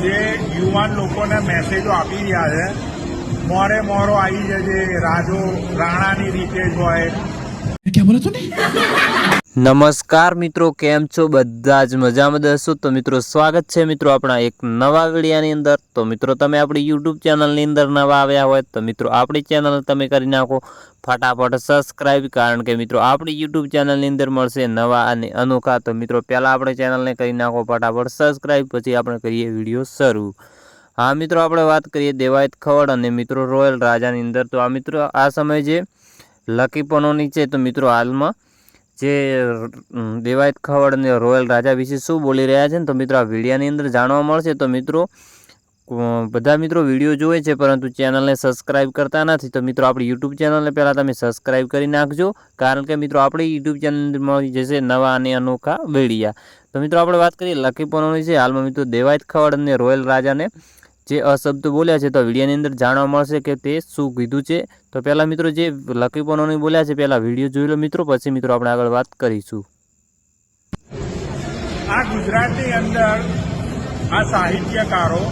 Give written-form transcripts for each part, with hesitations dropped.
જે યુવાન લોકોને મેસેજો આપી રહ્યા છે, મોરે મોરો આવી જજે, રાજો રાણાની રીતે જ હોય. क्या बोला तूने? નમસ્કાર મિત્રો, કેમ છો? બધા જ મજામાં હશો તો મિત્રો સ્વાગત છે મિત્રો આપણા એક નવા વિડીયોની અંદર. તો મિત્રો તમે આપણી યુટ્યુબ ચેનલની અંદર નવા આવ્યા હોય તો મિત્રો આપણી ચેનલ તમે કરી નાખો ફટાફટ સબસ્ક્રાઈબ, કારણ કે મિત્રો આપણી યુટ્યુબ ચેનલની અંદર મળશે નવા અને અનોખા. તો મિત્રો પહેલાં આપણે ચેનલને કરી નાખો ફટાફટ સબસ્ક્રાઈબ, પછી આપણે કરીએ વિડીયો શરૂ. હા મિત્રો, આપણે વાત કરીએ દેવાયત ખવડ અને મિત્રો રોયલ રાજાની અંદર. તો આ મિત્રો આ સમય જે લકી પનોની છે, તો મિત્રો હાલમાં જે દેવાયત ખવડ અને રોયલ રાજા વિશે શું બોલી રહ્યા છે ને, તો મિત્રો આ વિડીયોની અંદર જાણવા મળશે. તો મિત્રો બધા મિત્રો વિડીયો જોવે છે પરંતુ ચેનલને સબસ્ક્રાઈબ કરતા નથી, તો મિત્રો આપણી યુટ્યુબ ચેનલને પહેલાં તમે સબસ્ક્રાઈબ કરી નાખજો, કારણ કે મિત્રો આપણી યુટ્યુબ ચેનલ મળી જશે નવા અને અનોખા વિડીયા. તો મિત્રો આપણે વાત કરીએ લકી પનોની છે. હાલમાં મિત્રો દેવાયત ખવડ અને રોયલ રાજાને જે અશબ્દ બોલ્યા છે, તો વિડીયોની અંદર જાણવા મળશે કે તે શું કીધું છે. તો પહેલાં મિત્રો જે લકી પનોની બોલ્યા છે પહેલાં વિડીયો જોઈ લો મિત્રો, પછી મિત્રો આપણે આગળ વાત કરીશું. આ ગુજરાતની અંદર આ સાહિત્યકારો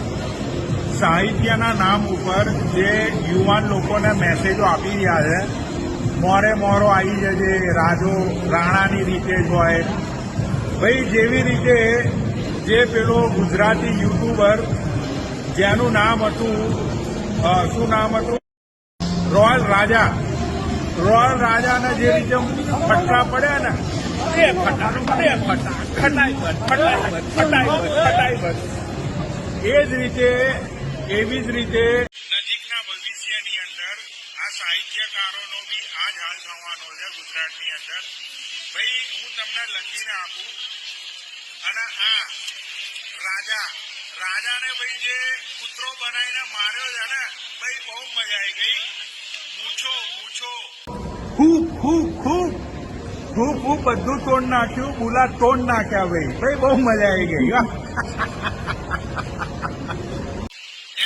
સાહિત્યના નામ ઉપર જે યુવાન લોકોને મેસેજો આપી રહ્યા છે, મોરે મોરો આવી જજે, રાજો રાણાની રીતે જ હોય. ભાઈ, જેવી રીતે જે પેલો ગુજરાતી યુટ્યુબર જેનું નામ હતું શું નામ હતું, રોયલ રાજાને જે રીતે ફટકા પડ્યા ને, એ એવી જ રીતે નજીકના ભવિષ્યની અંદર આ સાહિત્યકારોનો બી આ જ હાલ થવાનો છે ગુજરાતની અંદર. ભાઈ, હું તમને લખીને આપું, અને આ રાજાને ભાઈ જે કૂતરો બનાવીને માર્યો છે ને, ભાઈ બહુ મજા આવી ગઈ. મૂછો ખૂબ બધું તોડ નાખ્યું, બુલા તોડ નાખ્યા. ભાઈ બહુ મજા આવી ગઈ.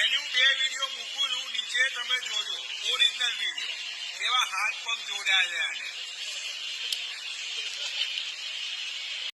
એનું 2 વિડીયો મૂકું છું, નીચે તમે જોજો ઓરિજિનલ વિડીયો. એવા હાથ પગ જોડ્યા છે.